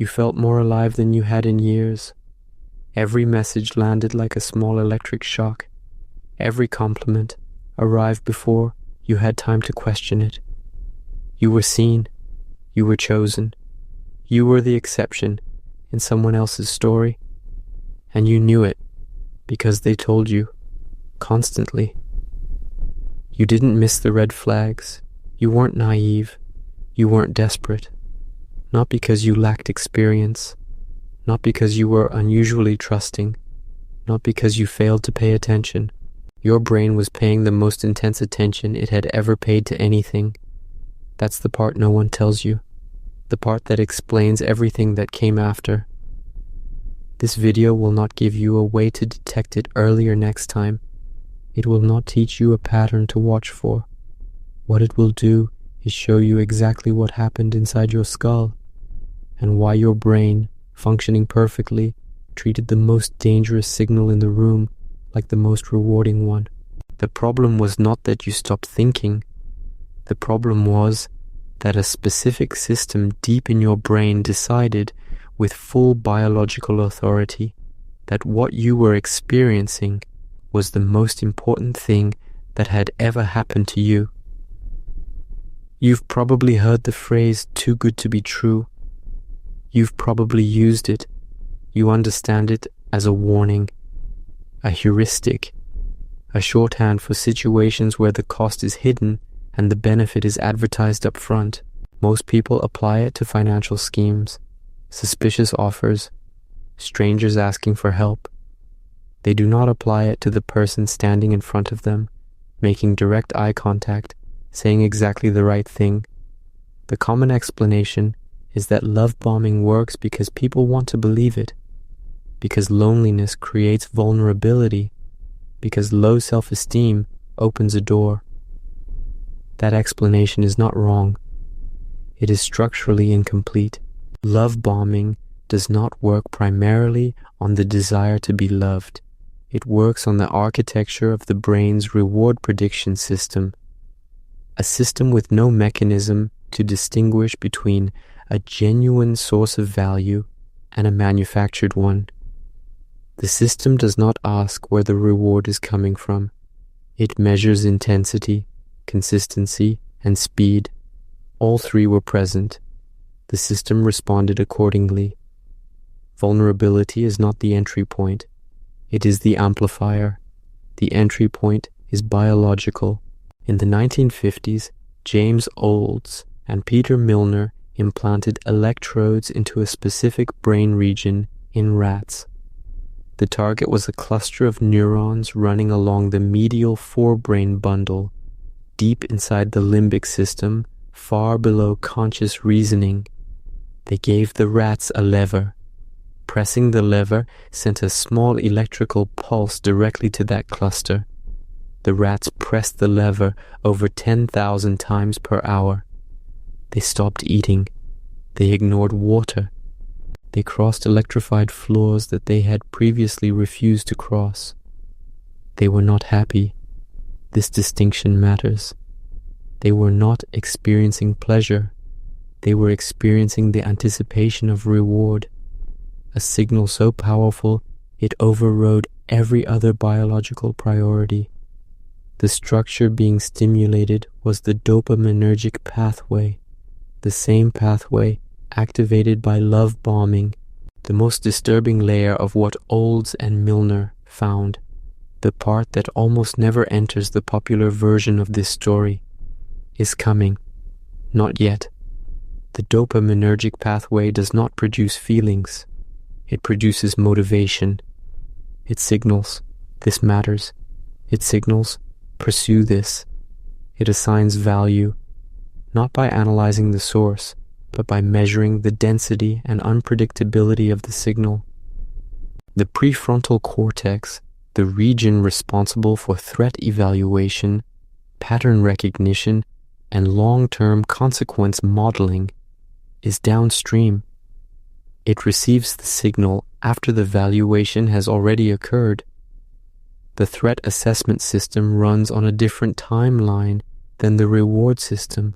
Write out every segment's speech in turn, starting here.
You felt more alive than you had in years. Every message landed like a small electric shock. Every compliment arrived before you had time to question it. You were seen. You were chosen. You were the exception in someone else's story. And you knew it because they told you constantly. You didn't miss the red flags. You weren't naive. You weren't desperate. Not because you lacked experience. Not because you were unusually trusting. Not because you failed to pay attention. Your brain was paying the most intense attention it had ever paid to anything. That's the part no one tells you. The part that explains everything that came after. This video will not give you a way to detect it earlier next time. It will not teach you a pattern to watch for. What it will do is show you exactly what happened inside your skull and why your brain, functioning perfectly, treated the most dangerous signal in the room like the most rewarding one. The problem was not that you stopped thinking. The problem was that a specific system deep in your brain decided with full biological authority that what you were experiencing was the most important thing that had ever happened to you. You've probably heard the phrase "too good to be true." You've probably used it. You understand it as a warning, a heuristic, a shorthand for situations where the cost is hidden and the benefit is advertised up front. Most people apply it to financial schemes, suspicious offers, strangers asking for help. They do not apply it to the person standing in front of them, making direct eye contact, saying exactly the right thing. The common explanation is that love bombing works because people want to believe it, because loneliness creates vulnerability, because low self-esteem opens a door. That explanation is not wrong. It is structurally incomplete. Love bombing does not work primarily on the desire to be loved. It works on the architecture of the brain's reward prediction system, a system with no mechanism to distinguish between a genuine source of value and a manufactured one. The system does not ask where the reward is coming from. It measures intensity, consistency, and speed. All three were present. The system responded accordingly. Vulnerability is not the entry point. It is the amplifier. The entry point is biological. In the 1950s, James Olds and Peter Milner implanted electrodes into a specific brain region in rats. The target was a cluster of neurons running along the medial forebrain bundle, deep inside the limbic system, far below conscious reasoning. They gave the rats a lever. Pressing the lever sent a small electrical pulse directly to that cluster. The rats pressed the lever over 10,000 times per hour. They stopped eating. They ignored water. They crossed electrified floors that they had previously refused to cross. They were not happy. This distinction matters. They were not experiencing pleasure. They were experiencing the anticipation of reward, a signal so powerful it overrode every other biological priority. The structure being stimulated was the dopaminergic pathway, the same pathway activated by love bombing, the most disturbing layer of what Olds and Milner found, the part that almost never enters the popular version of this story, is coming. Not yet. The dopaminergic pathway does not produce feelings. It produces motivation. It signals, this matters. It signals, pursue this. It assigns value, not by analyzing the source, but by measuring the density and unpredictability of the signal. The prefrontal cortex, the region responsible for threat evaluation, pattern recognition, and long-term consequence modeling, is downstream. It receives the signal after the valuation has already occurred. The threat assessment system runs on a different timeline than the reward system.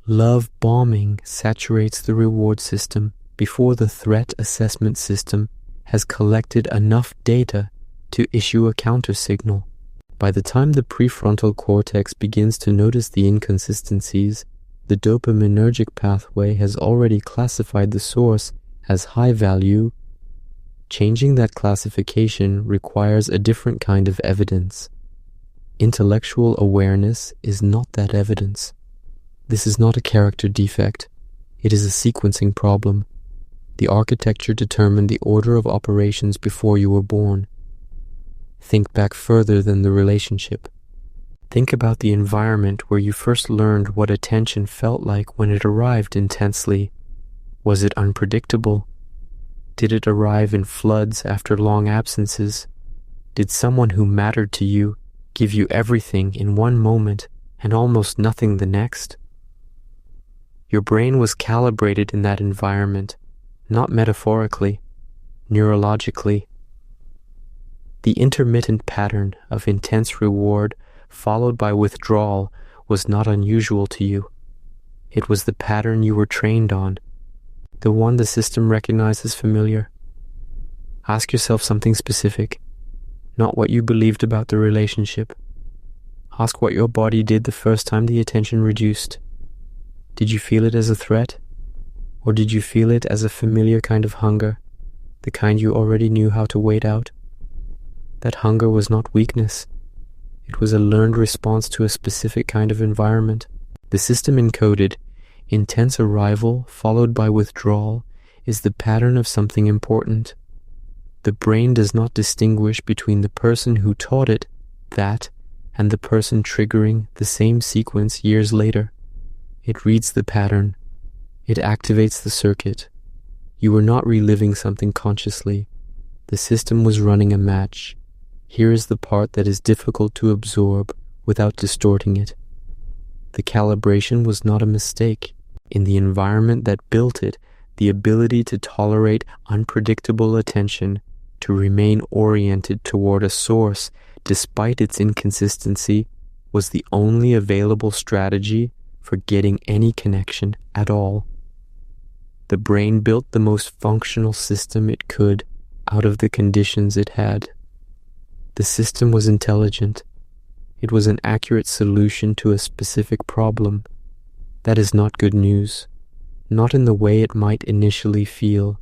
Love bombing saturates the reward system. before the threat assessment system has collected enough data to issue a countersignal. By the time the prefrontal cortex begins to notice the inconsistencies, the dopaminergic pathway has already classified the source as high value. Changing that classification requires a different kind of evidence. Intellectual awareness is not that evidence. This is not a character defect. It is a sequencing problem. The architecture determined the order of operations before you were born. Think back further than the relationship. Think about the environment where you first learned what attention felt like when it arrived intensely. Was it unpredictable? Did it arrive in floods after long absences? Did someone who mattered to you give you everything in one moment and almost nothing the next? Your brain was calibrated in that environment, not metaphorically, neurologically. The intermittent pattern of intense reward followed by withdrawal was not unusual to you. It was the pattern you were trained on, the one the system recognizes familiar. Ask yourself something specific, not what you believed about the relationship. Ask what your body did the first time the attention reduced. Did you feel it as a threat? Or did you feel it as a familiar kind of hunger, the kind you already knew how to wait out? That hunger was not weakness. It was a learned response to a specific kind of environment. The system encoded intense arrival followed by withdrawal is the pattern of something important. The brain does not distinguish between the person who taught it that and the person triggering the same sequence years later. It reads the pattern. It activates the circuit. You were not reliving something consciously. The system was running a match. Here is the part that is difficult to absorb without distorting it. The calibration was not a mistake. In the environment that built it, the ability to tolerate unpredictable attention, to remain oriented toward a source despite its inconsistency, was the only available strategy for getting any connection at all. The brain built the most functional system it could out of the conditions it had. The system was intelligent. It was an accurate solution to a specific problem. That is not good news, not in the way it might initially feel.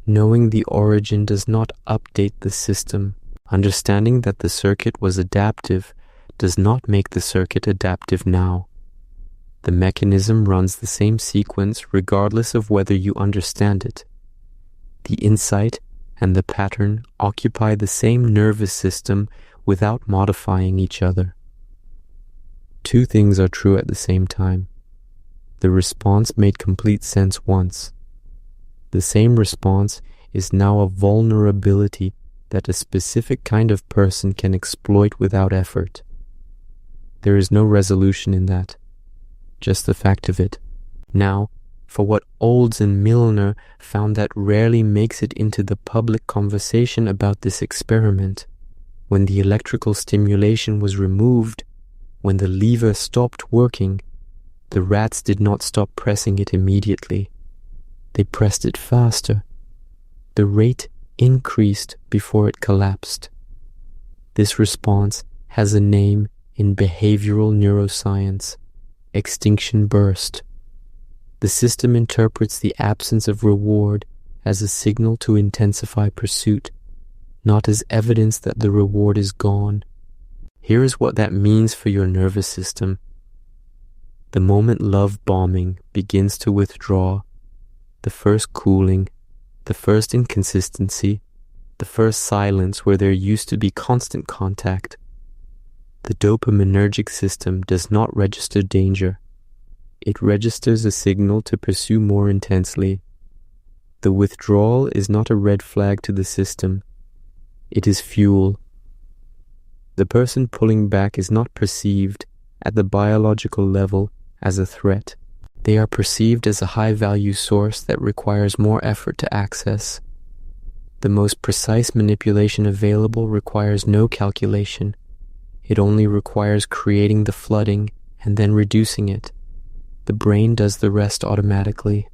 Knowing the origin does not update the system. Understanding that the circuit was adaptive does not make the circuit adaptive now. The mechanism runs the same sequence regardless of whether you understand it. The insight and the pattern occupy the same nervous system without modifying each other. Two things are true at the same time. The response made complete sense once. The same response is now a vulnerability that a specific kind of person can exploit without effort. There is no resolution in that, just the fact of it. Now, for what Olds and Milner found that rarely makes it into the public conversation about this experiment. When the electrical stimulation was removed, when the lever stopped working, the rats did not stop pressing it immediately. They pressed it faster. The rate increased before it collapsed. This response has a name in behavioral neuroscience: extinction burst. The system interprets the absence of reward as a signal to intensify pursuit, not as evidence that the reward is gone. Here is what that means for your nervous system. The moment love bombing begins to withdraw, the first cooling, the first inconsistency, the first silence where there used to be constant contact, the dopaminergic system does not register danger. It registers a signal to pursue more intensely. The withdrawal is not a red flag to the system. It is fuel. The person pulling back is not perceived at the biological level as a threat. They are perceived as a high-value source that requires more effort to access. The most precise manipulation available requires no calculation. It only requires creating the flooding and then reducing it. The brain does the rest automatically.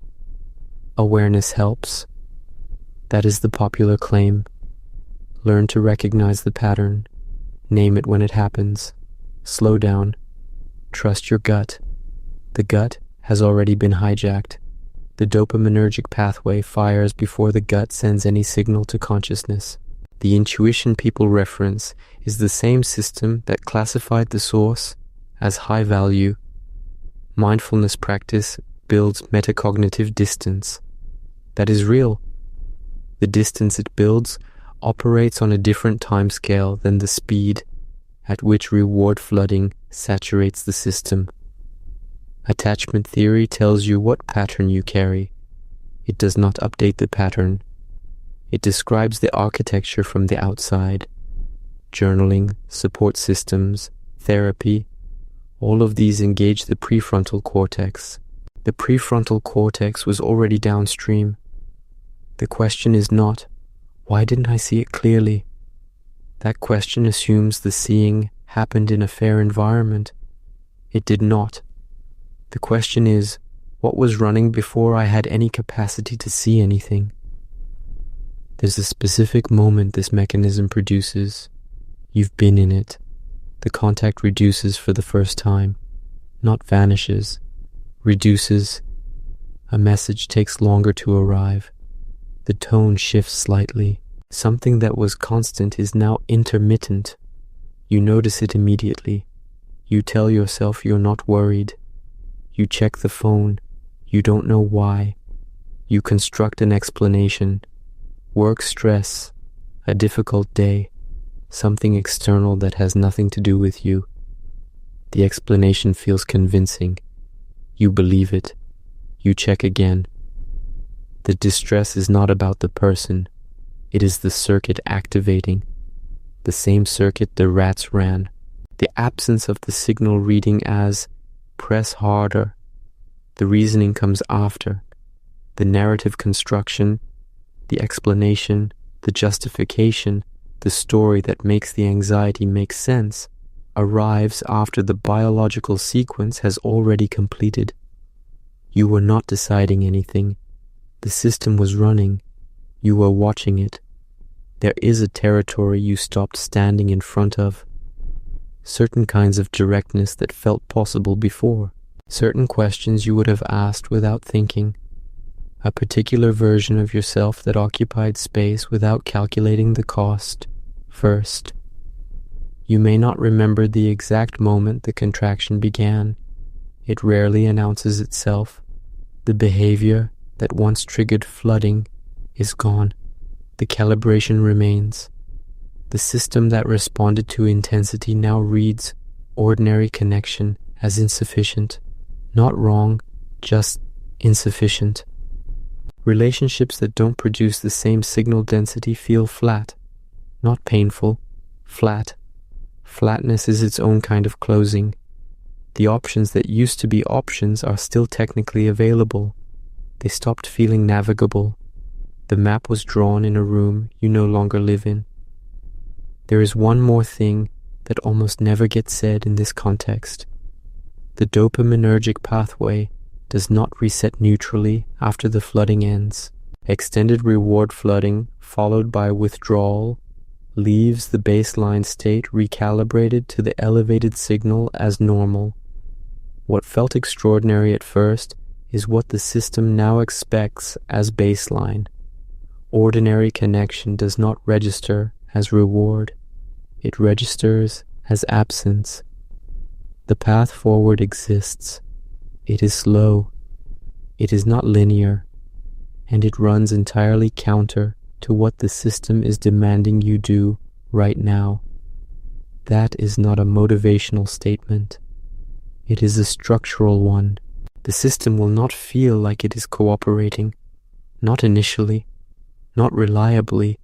Awareness helps. That is the popular claim. Learn to recognize the pattern. Name it when it happens. Slow down. Trust your gut. The gut has already been hijacked. The dopaminergic pathway fires before the gut sends any signal to consciousness. The intuition people reference is the same system that classified the source as high value. Mindfulness practice builds metacognitive distance. That is real. The distance it builds operates on a different timescale than the speed at which reward flooding saturates the system. Attachment theory tells you what pattern you carry. It does not update the pattern. It describes the architecture from the outside. Journaling, support systems, therapy, all of these engage the prefrontal cortex. The prefrontal cortex was already downstream. The question is not, why didn't I see it clearly? That question assumes the seeing happened in a fair environment. It did not. The question is, what was running before I had any capacity to see anything? There's a specific moment this mechanism produces. You've been in it. The contact reduces for the first time, not vanishes, reduces. A message takes longer to arrive. The tone shifts slightly. Something that was constant is now intermittent. You notice it immediately. You tell yourself you're not worried. You check the phone. You don't know why. You construct an explanation. Work stress, a difficult day, something external that has nothing to do with you. The explanation feels convincing. You believe it. You check again. The distress is not about the person. It is the circuit activating. The same circuit the rats ran. The absence of the signal reading as press harder. The reasoning comes after. The narrative construction, the explanation, the justification, the story that makes the anxiety make sense, arrives after the biological sequence has already completed. You were not deciding anything. The system was running. You were watching it. There is a territory you stopped standing in front of. Certain kinds of directness that felt possible before. Certain questions you would have asked without thinking. A particular version of yourself that occupied space without calculating the cost first. You may not remember the exact moment the contraction began. It rarely announces itself. The behavior that once triggered flooding is gone. The calibration remains. The system that responded to intensity now reads ordinary connection as insufficient. Not wrong, just insufficient. Relationships that don't produce the same signal density feel flat. Not painful, flat. Flatness is its own kind of closing. The options that used to be options are still technically available. They stopped feeling navigable. The map was drawn in a room you no longer live in. There is one more thing that almost never gets said in this context. The dopaminergic pathway does not reset neutrally after the flooding ends. Extended reward flooding, followed by withdrawal, leaves the baseline state recalibrated to the elevated signal as normal. What felt extraordinary at first is what the system now expects as baseline. Ordinary connection does not register as reward. It registers as absence. The path forward exists. It is slow. It is not linear. And it runs entirely counter to what the system is demanding you do right now. That is not a motivational statement. It is a structural one. The system will not feel like it is cooperating. Not initially. Not reliably.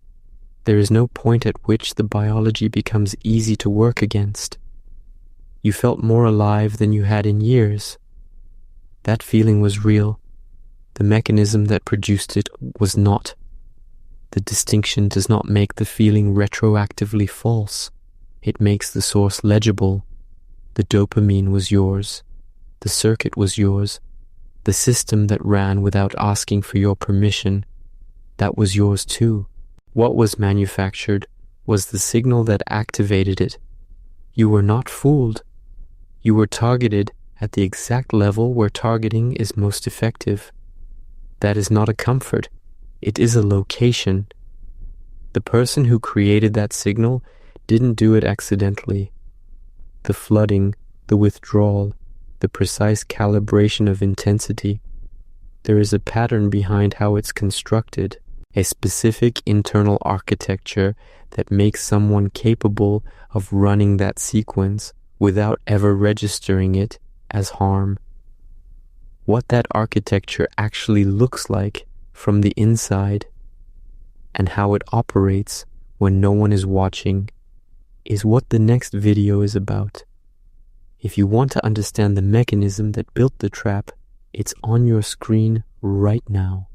There is no point at which the biology becomes easy to work against. You felt more alive than you had in years. That feeling was real. The mechanism that produced it was not. The distinction does not make the feeling retroactively false. It makes the source legible. The dopamine was yours. The circuit was yours. The system that ran without asking for your permission, that was yours too. What was manufactured was the signal that activated it. You were not fooled. You were targeted at the exact level where targeting is most effective. That is not a comfort. It is a location. The person who created that signal didn't do it accidentally. The flooding, the withdrawal, the precise calibration of intensity. There is a pattern behind how it's constructed, a specific internal architecture that makes someone capable of running that sequence without ever registering it as harm. What that architecture actually looks like from the inside and how it operates when no one is watching is what the next video is about. If you want to understand the mechanism that built the trap, it's on your screen right now.